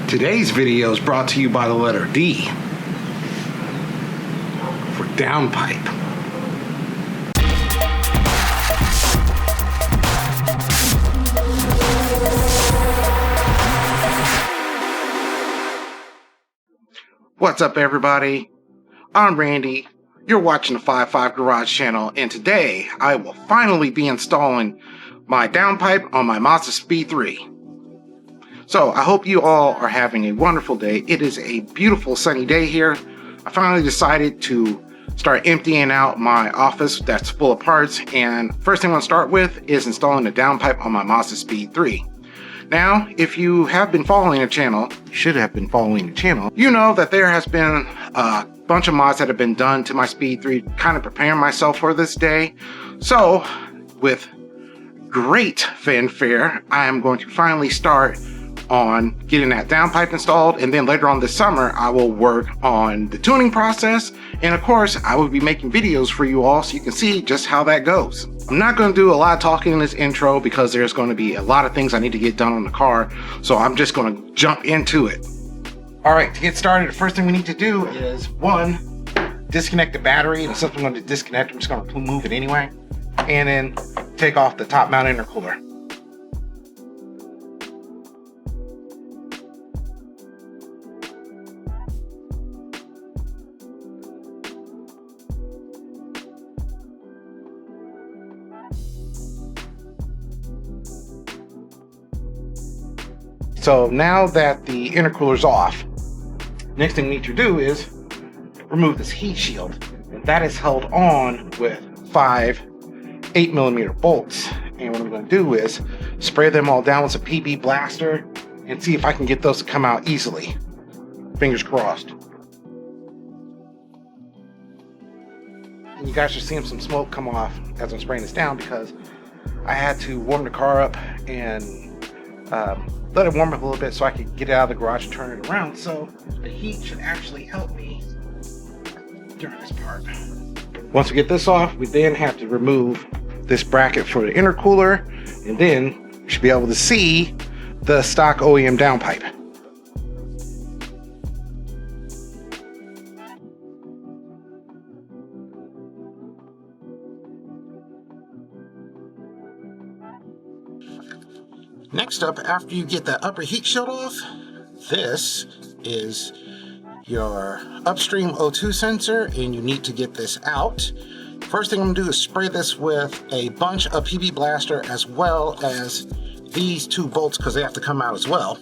Today's video is brought to you by the letter D for Downpipe. What's up, everybody? I'm Randy. You're watching the 5.5 Garage channel, and today I will finally be installing my downpipe on my Mazdaspeed 3. So I hope you all are having a wonderful day. It is a beautiful sunny day here. I finally decided to start emptying out my office that's full of parts, and first thing I'm going to start with is installing the downpipe on my Mazdaspeed 3. Now, if you have been following the channel, you should have been following the channel, you know that there has been a bunch of mods that have been done to my Speed 3, kind of preparing myself for this day. So, with great fanfare, I am going to finally start on getting that downpipe installed, and then later on this summer I will work on the tuning process, and of course I will be making videos for you all so you can see just how that goes. I'm not going to do a lot of talking in this intro because there's going to be a lot of things I need to get done on the car, so I'm just going to jump into it. Alright, to get started, the first thing we need to do is, one, disconnect the battery, and since I'm going to disconnect, I'm just going to move it anyway, and then take off the top mount intercooler. So now that the intercooler's off, next thing we need to do is remove this heat shield. And that is held on with 5 8mm bolts. And what I'm going to do is spray them all down with a PB blaster and see if I can get those to come out easily. Fingers crossed. And you guys are seeing some smoke come off as I'm spraying this down because I had to warm the car up and let it warm up a little bit so I could get it out of the garage and turn it around. So the heat should actually help me during this part. Once we get this off, we then have to remove this bracket for the intercooler, and then you should be able to see the stock OEM downpipe. Next up, after you get the upper heat shield off, this is your upstream O2 sensor, and you need to get this out. First thing I'm gonna do is spray this with a bunch of PB blaster as well as these 2 bolts because they have to come out as well.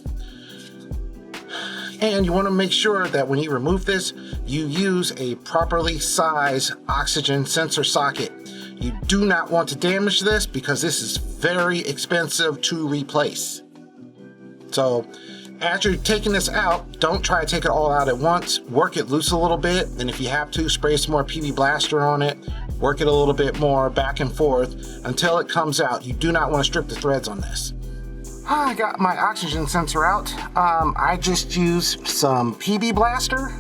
And you want to make sure that when you remove this, you use a properly sized oxygen sensor socket. You do not want to damage this because this is very expensive to replace. So as you're taking this out, don't try to take it all out at once. Work it loose a little bit, and if you have to, spray some more PB blaster on it. Work it a little bit more back and forth until it comes out. You do not want to strip the threads on this. I got my oxygen sensor out. I just used some PB blaster,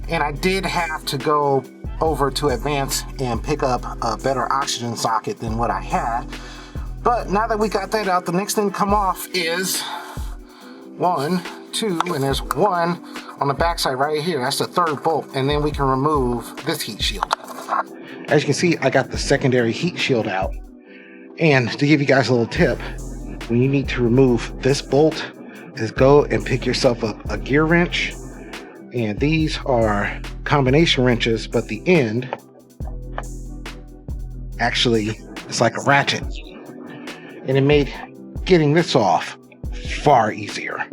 and I did have to go over to Advanced and pick up a better oxygen socket than what I had. But now that we got that out, the next thing to come off is 1, 2, and there's 1 on the backside right here. That's the 3rd bolt, and then we can remove this heat shield. As you can see, I got the secondary heat shield out. And to give you guys a little tip, when you need to remove this bolt, is go and pick yourself up a gear wrench. And these are combination wrenches, but the end actually is like a ratchet. And it made getting this off far easier.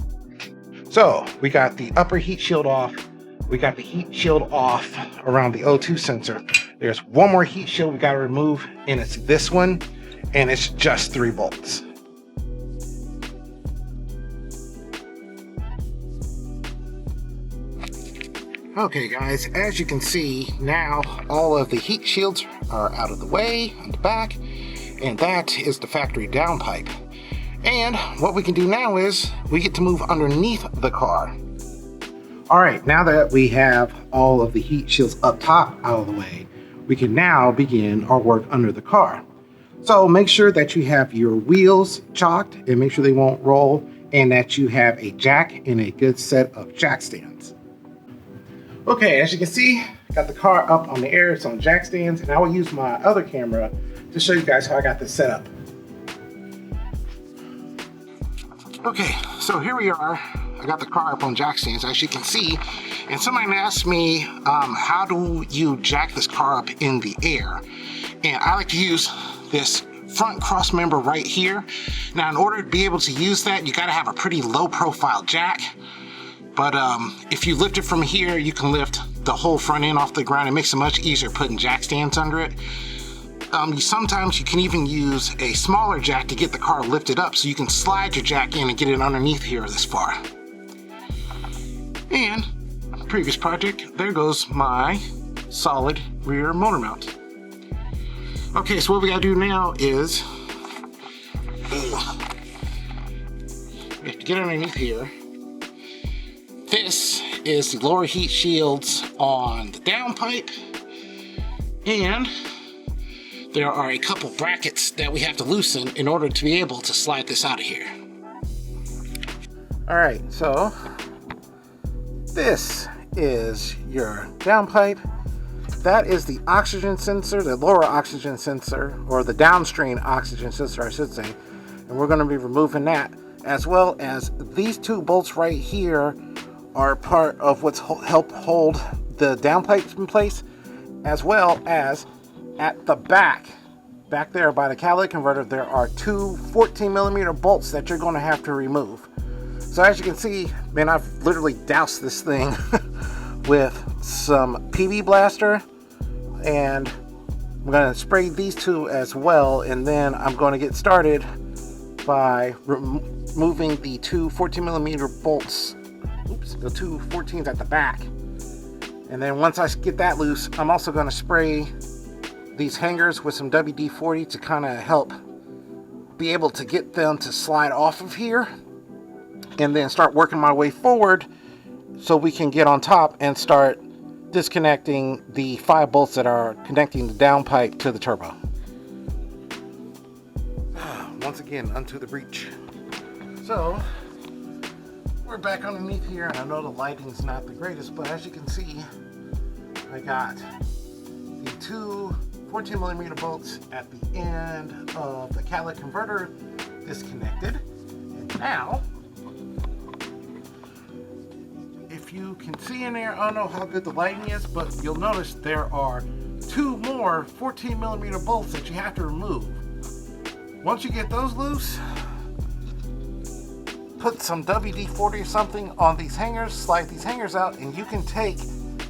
So we got the upper heat shield off. We got the heat shield off around the O2 sensor. There's one more heat shield we got to remove, and it's this one, and it's just 3 bolts. Okay guys, as you can see, now all of the heat shields are out of the way on the back, and that is the factory downpipe. And what we can do now is we get to move underneath the car. Alright, now that we have all of the heat shields up top out of the way, we can now begin our work under the car. So make sure that you have your wheels chalked and make sure they won't roll, and that you have a jack and a good set of jack stands. Okay, as you can see, got the car up on the air, it's on jack stands, and I will use my other camera to show you guys how I got this set up. Okay, so here we are. I got the car up on jack stands, as you can see, and somebody asked me, how do you jack this car up in the air? And I like to use this front cross member right here. Now, in order to be able to use that, you gotta have a pretty low profile jack. But if you lift it from here, you can lift the whole front end off the ground. It makes it much easier putting jack stands under it. Sometimes you can even use a smaller jack to get the car lifted up, so you can slide your jack in and get it underneath here this far. And previous project, there goes my solid rear motor mount. Okay, so what we gotta do now is we have to get underneath here. This is the lower heat shields on the downpipe, and there are a couple brackets that we have to loosen in order to be able to slide this out of here. Alright, so this is your downpipe. That is the oxygen sensor, the lower oxygen sensor, or the downstream oxygen sensor, I should say. And we're going to be removing that, as well as these two bolts right here are part of what's helped hold the downpipes in place, as well as at the back there by the catalytic converter, there are two 14mm bolts that you're going to have to remove. So as you can see, man, I've literally doused this thing with some PB Blaster, and I'm going to spray these two as well, and then I'm going to get started by removing the two 14mm bolts, the two 14s at the back. And then once I get that loose, I'm also going to spray these hangers with some WD-40 to kind of help be able to get them to slide off of here, and then start working my way forward so we can get on top and start disconnecting the 5 bolts that are connecting the downpipe to the turbo. Once again, unto the breech. So we're back underneath here, and I know the lighting's not the greatest, but as you can see, I got the two 14mm bolts at the end of the catalytic converter disconnected. And now, if you can see in there, I don't know how good the lighting is, but you'll notice there are two more 14mm bolts that you have to remove. Once you get those loose, put some WD-40 or something on these hangers, slide these hangers out, and you can take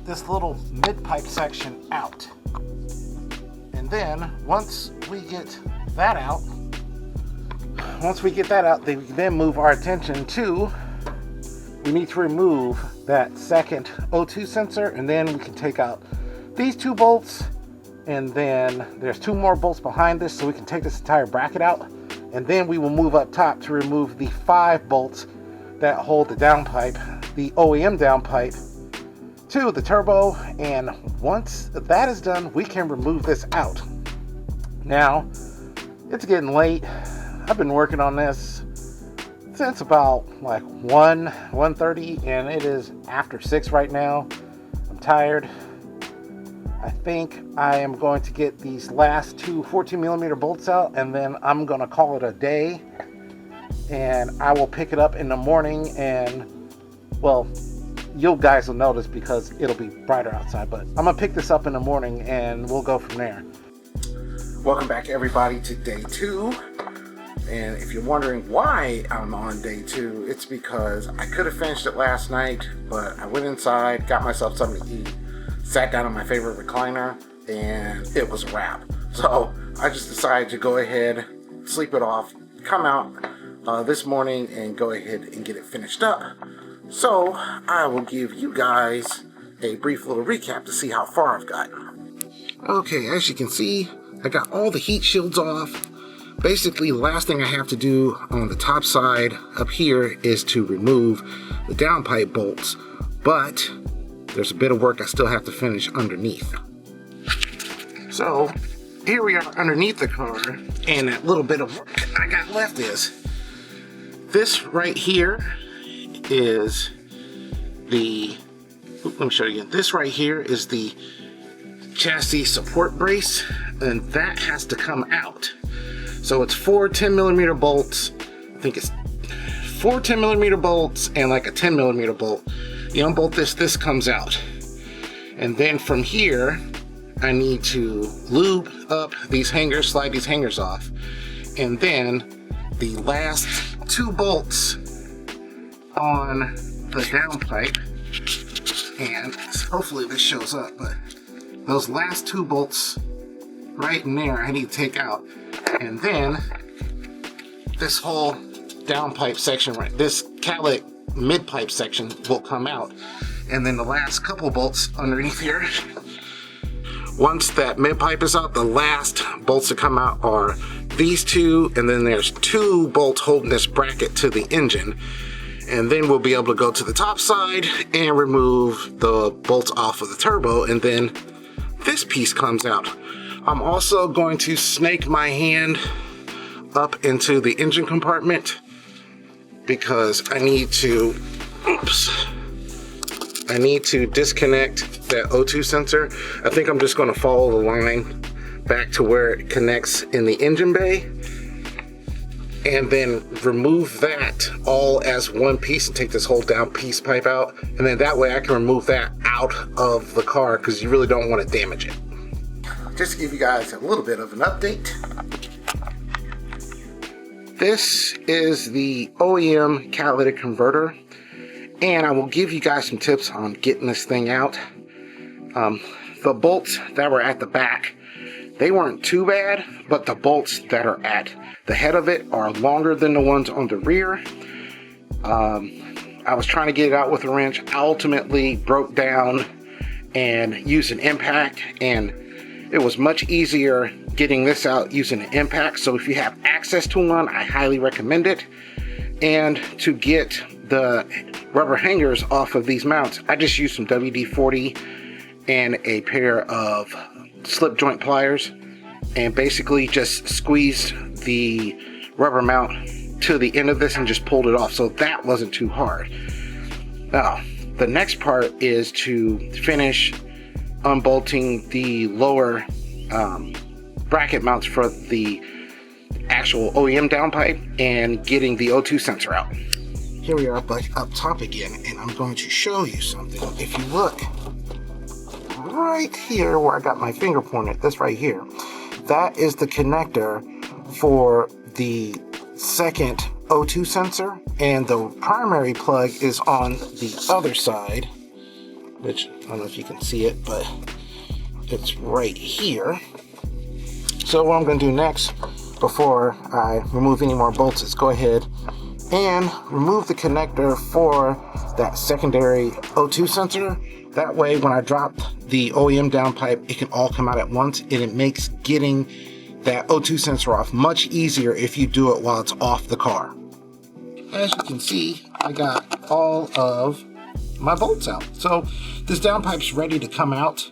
this little mid-pipe section out. And then once we get that out, then we can then move our attention to, we need to remove that second O2 sensor, and then we can take out these two bolts, and then there's two more bolts behind this, so we can take this entire bracket out, and then we will move up top to remove the 5 bolts that hold the downpipe, the OEM downpipe, to the turbo. And once that is done, we can remove this out. Now, it's getting late. I've been working on this since about like 1:30, and it is after 6 right now. I'm tired. I think I am going to get these last two 14mm bolts out, and then I'm going to call it a day, and I will pick it up in the morning, and well, you guys will notice because it'll be brighter outside, but I'm gonna pick this up in the morning and we'll go from there. Welcome back, everybody, to day 2. And if you're wondering why I'm on day 2, it's because I could have finished it last night, but I went inside, got myself something to eat, sat down on my favorite recliner, and it was a wrap. So I just decided to go ahead, sleep it off, come out this morning and go ahead and get it finished up. So I will give you guys a brief little recap to see how far I've gotten. Okay, as you can see, I got all the heat shields off. Basically, the last thing I have to do on the top side up here is to remove the downpipe bolts, but there's a bit of work I still have to finish underneath. So here we are underneath the car, and that little bit of work I got left is this right here is the, let me show you again. This right here is the chassis support brace, and that has to come out. So it's 4 10mm bolts. I think it's 4 10mm bolts and like a 10mm bolt. You unbolt this, this comes out. And then from here, I need to lube up these hangers, slide these hangers off. And then the last 2 bolts on the downpipe, and hopefully this shows up, but those last 2 bolts right in there I need to take out. And then this whole downpipe section, right, this catlet mid-pipe section will come out. And then the last couple bolts underneath here, once that mid-pipe is out, the last bolts to come out are these 2, and then there's 2 bolts holding this bracket to the engine. And then we'll be able to go to the top side and remove the bolts off of the turbo, and then this piece comes out. I'm also going to snake my hand up into the engine compartment because I need to, I need to disconnect that O2 sensor. I think I'm just going to follow the line back to where it connects in the engine bay, and then remove that all as one piece and take this whole down piece pipe out. And then that way I can remove that out of the car because you really don't want to damage it. Just to give you guys a little bit of an update. This is the OEM catalytic converter, and I will give you guys some tips on getting this thing out. The bolts that were at the back, they weren't too bad, but the bolts that are at the head of it are longer than the ones on the rear. I was trying to get it out with a wrench. I ultimately broke down and used an impact, and it was much easier getting this out using an impact. So if you have access to one, I highly recommend it. And to get the rubber hangers off of these mounts, I just used some WD-40 and a pair of slip joint pliers, and basically just squeezed the rubber mount to the end of this and just pulled it off. So that wasn't too hard. Now, the next part is to finish unbolting the lower bracket mounts for the actual OEM downpipe and getting the O2 sensor out. Here we are up top again, and I'm going to show you something. If you look right here where I got my finger pointed, this right here, that is the connector for the second O2 sensor, and the primary plug is on the other side, which I don't know if you can see it, but it's right here. So what I'm going to do next, before I remove any more bolts, is go ahead and remove the connector for that secondary O2 sensor. That way, when I drop the OEM downpipe, it can all come out at once, and it makes getting that O2 sensor off much easier if you do it while it's off the car. As you can see, I got all of my bolts out. So this downpipe's ready to come out.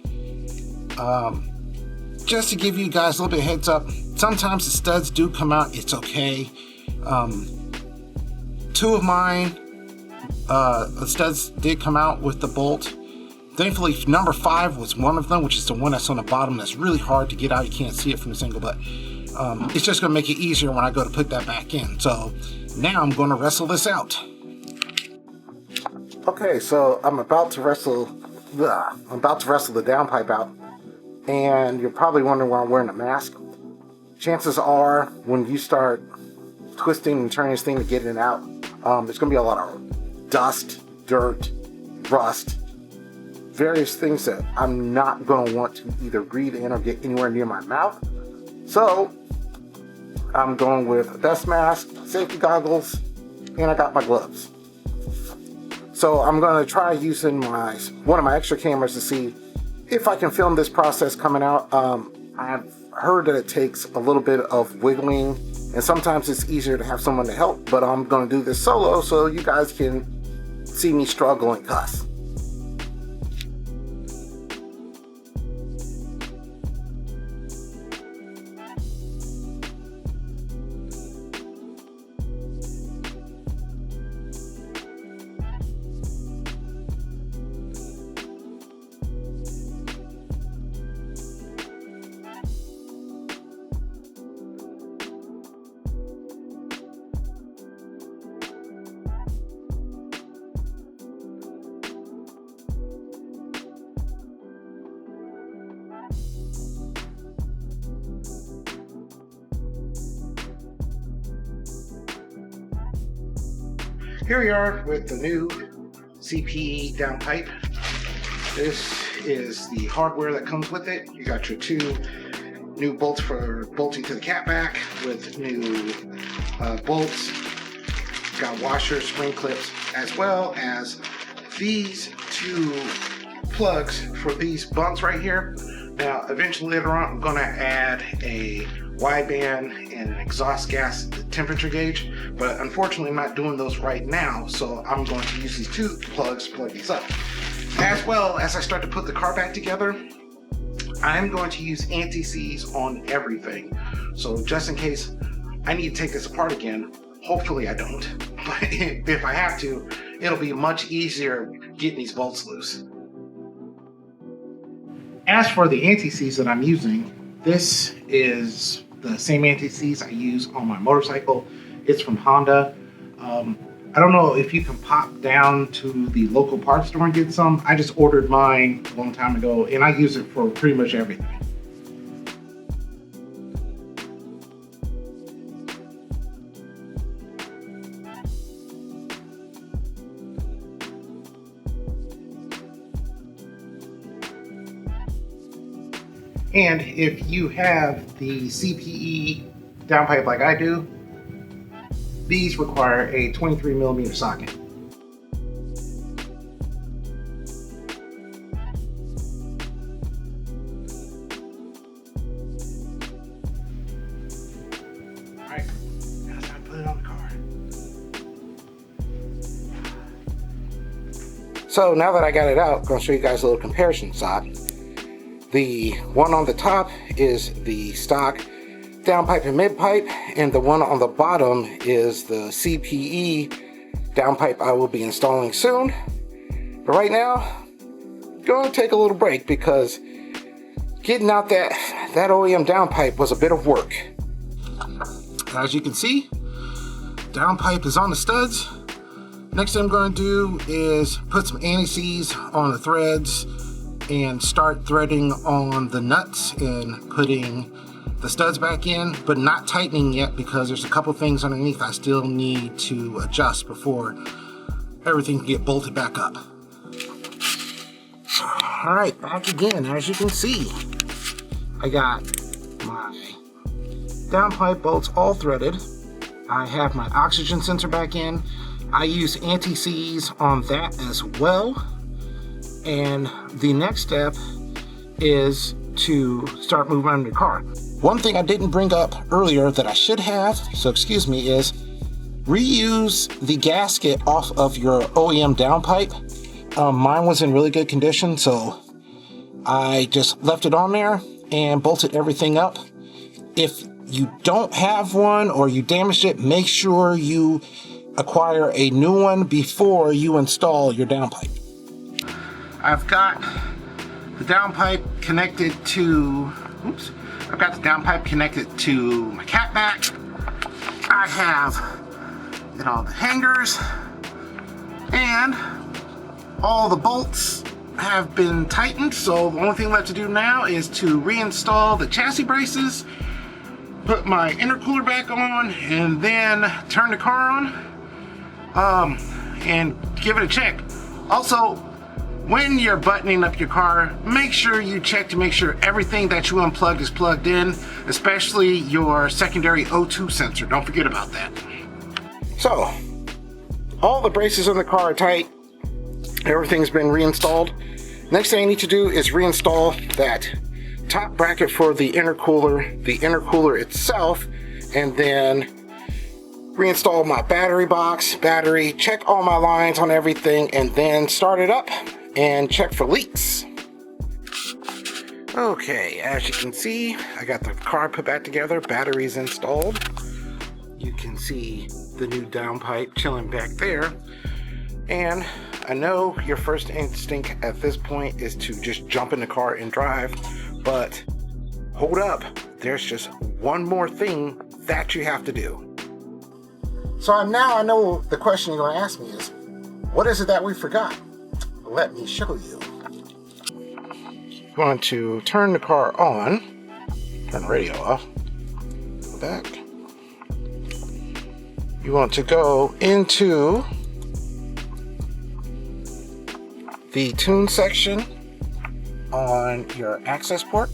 Just to give you guys a little bit of heads up, sometimes the studs do come out, it's okay. 2 of mine, the studs did come out with the bolt. Thankfully, number 5 was one of them, which is the one that's on the bottom. That's really hard to get out. You can't see it from this angle, but it's just going to make it easier when I go to put that back in. So now I'm going to wrestle this out. Okay, so I'm about to wrestle the downpipe out, and you're probably wondering why I'm wearing a mask. Chances are, when you start twisting and turning this thing to get it out, there's going to be a lot of dust, dirt, rust, various things that I'm not going to want to either breathe in or get anywhere near my mouth. So I'm going with a dust mask, safety goggles, and I got my gloves. So I'm going to try using one of my extra cameras to see if I can film this process coming out. I've heard that it takes a little bit of wiggling, and sometimes it's easier to have someone to help, but I'm going to do this solo so you guys can see me struggle and cuss. Here we are with the new CPE downpipe. This is the hardware that comes with it. You got your two new bolts for bolting to the catback with new bolts. Got washers, spring clips, as well as these two plugs for these bunks right here. Now, eventually later on, I'm gonna add a wideband and an exhaust gas temperature gauge, but unfortunately I'm not doing those right now, so I'm going to use these two plugs to plug these up. As well as I start to put the car back together, I'm going to use anti-seize on everything. So just in case I need to take this apart again, hopefully I don't, but if I have to, it'll be much easier getting these bolts loose. As for the anti-seize that I'm using, this is the same anti-seize I use on my motorcycle. It's from Honda. I don't know if you can pop down to the local parts store and get some. I just ordered mine a long time ago and I use it for pretty much everything. And if you have the CPE downpipe like I do, these require a 23mm socket. Alright, now it's time to put it on the car. So now that I got it out, I'm going to show you guys a little comparison shot. The one on the top is the stock downpipe and midpipe, and the one on the bottom is the CPE downpipe I will be installing soon. But right now, I'm going to take a little break because getting out that OEM downpipe was a bit of work. As you can see, downpipe is on the studs. Next thing I'm going to do is put some anti-seize on the threads and start threading on the nuts and putting the studs back in, but not tightening yet because there's a couple things underneath I still need to adjust before everything can get bolted back up. All right, back again. As you can see, I got my downpipe bolts all threaded. I have my oxygen sensor back in. I use anti-seize on that as well. And the next step is to start moving around the car. One thing I didn't bring up earlier that I should have, so excuse me, is reuse the gasket off of your OEM downpipe. Mine was in really good condition, so I just left it on there and bolted everything up. If you don't have one or you damaged it, make sure you acquire a new one before you install your downpipe. I've got the downpipe connected to, I've got the downpipe connected to my catback. I have the hangers, and all the bolts have been tightened. So the only thing left to do now is to reinstall the chassis braces, put my intercooler back on, and then turn the car on, and give it a check. Also, when you're buttoning up your car, make sure you check to make sure everything that you unplugged is plugged in, especially your secondary O2 sensor. Don't forget about that. So, all the braces on the car are tight. Everything's been reinstalled. Next thing I need to do is reinstall that top bracket for the intercooler itself, and then reinstall my battery box, check all my lines on everything, and then start it up and check for leaks. Okay, as you can see, I got the car put back together, batteries installed. You can see the new downpipe chilling back there. And I know your first instinct at this point is to just jump in the car and drive, but hold up, there's just one more thing that you have to do. So now I know the question you're going to ask me is, what is it that we forgot? Let me show you. You want to turn the car on, turn the radio off, go back. You want to go into the tune section on your access port,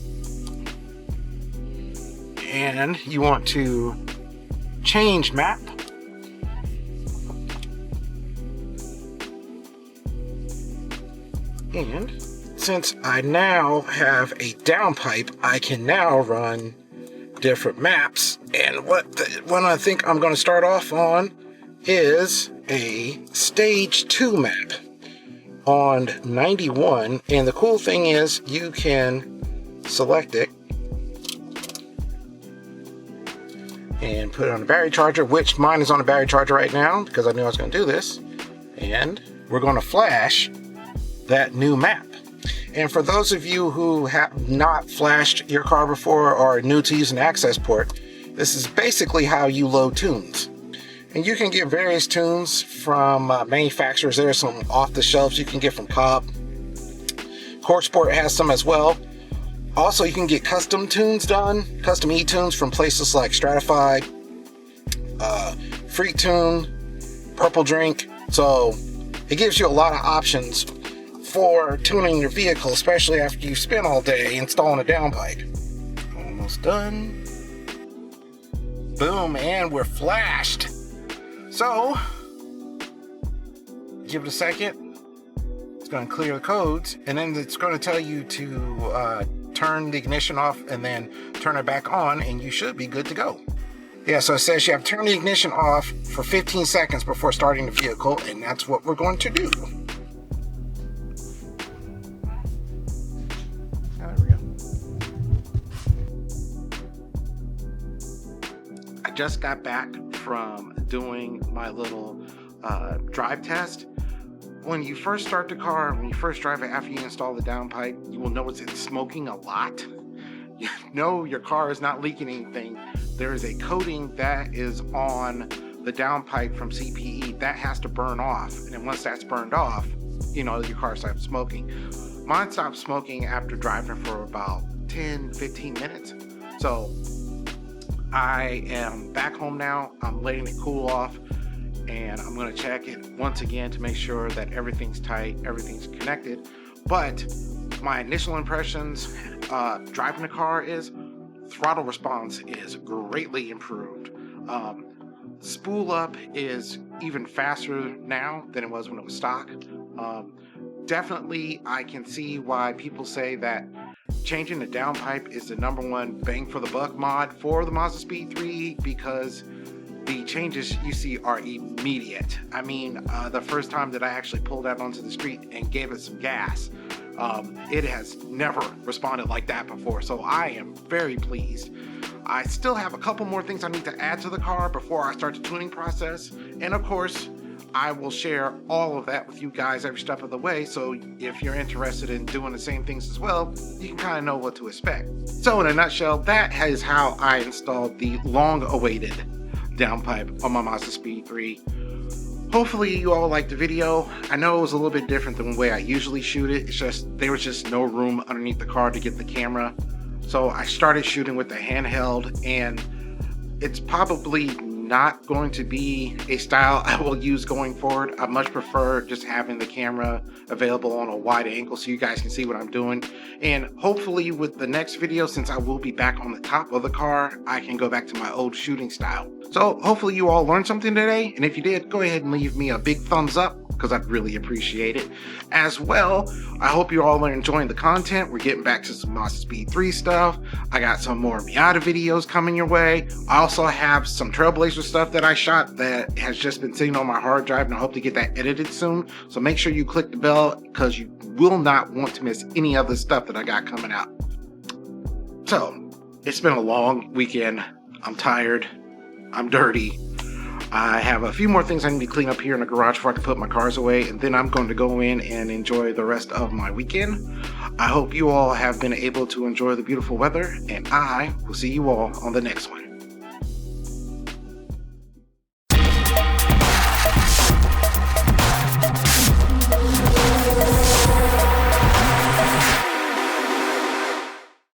and you want to change map. And since I now have a downpipe, I can now run different maps. And one I think I'm going to start off on is a stage 2 map on 91. And the cool thing is you can select it and put it on a battery charger, which mine is on a battery charger right now because I knew I was going to do this. And we're going to flash that new map. And for those of you who have not flashed your car before or are new to using access port, this is basically how you load tunes. And you can get various tunes from manufacturers. There are some off the shelves you can get from Cobb. QKSpl has some as well. Also, you can get custom tunes done, custom e-tunes from places like Stratified, Freak Tune, Purple Drink. So it gives you a lot of options for tuning your vehicle, especially after you spend all day installing a downpipe. Almost done. Boom, and we're flashed. So, give it a second. It's going to clear the codes, and then it's going to tell you to turn the ignition off and then turn it back on, and you should be good to go. Yeah, so it says you have to turn the ignition off for 15 seconds before starting the vehicle, and that's what we're going to do. Just got back from doing my little drive test. When you first start the car, when you first drive it after you install the downpipe, you will notice it's smoking a lot. You know your car is not leaking anything. There is a coating that is on the downpipe from CPE that has to burn off, and then once that's burned off, you know your car stops smoking. Mine stopped smoking after driving for about 10-15 minutes. So I am back home now. I'm letting it cool off, and I'm going to check it once again to make sure that everything's tight, everything's connected. But my initial impressions driving the car is throttle response is greatly improved. Spool up is even faster now than it was when it was stock. Definitely, I can see why people say that changing the downpipe is the #1 bang for the buck mod for the Mazdaspeed 3 because the changes you see are immediate. I mean, the first time that I actually pulled out onto the street and gave it some gas, it has never responded like that before, so I am very pleased. I still have a couple more things I need to add to the car before I start the tuning process, and of course, I will share all of that with you guys every step of the way, so if you're interested in doing the same things as well, you can kind of know what to expect. So in a nutshell, that is how I installed the long-awaited downpipe on my Mazdaspeed 3. Hopefully you all liked the video. I know it was a little bit different than the way I usually shoot it. It's just there was just no room underneath the car to get the camera. So I started shooting with the handheld, and it's probably not going to be a style I will use going forward. I much prefer just having the camera available on a wide angle so you guys can see what I'm doing. And hopefully with the next video, since I will be back on the top of the car, I can go back to my old shooting style. So hopefully you all learned something today, and if you did, go ahead and leave me a big thumbs up because I'd really appreciate it. As well, I hope you all are enjoying the content. We're getting back to some Mazdaspeed 3 stuff. I got some more Miata videos coming your way. I also have some Trailblazer stuff that I shot that has just been sitting on my hard drive, and I hope to get that edited soon. So make sure you click the bell because you will not want to miss any other stuff that I got coming out. So, it's been a long weekend. I'm tired. I'm dirty. I have a few more things I need to clean up here in the garage before I can put my cars away, and then I'm going to go in and enjoy the rest of my weekend. I hope you all have been able to enjoy the beautiful weather, and I will see you all on the next one.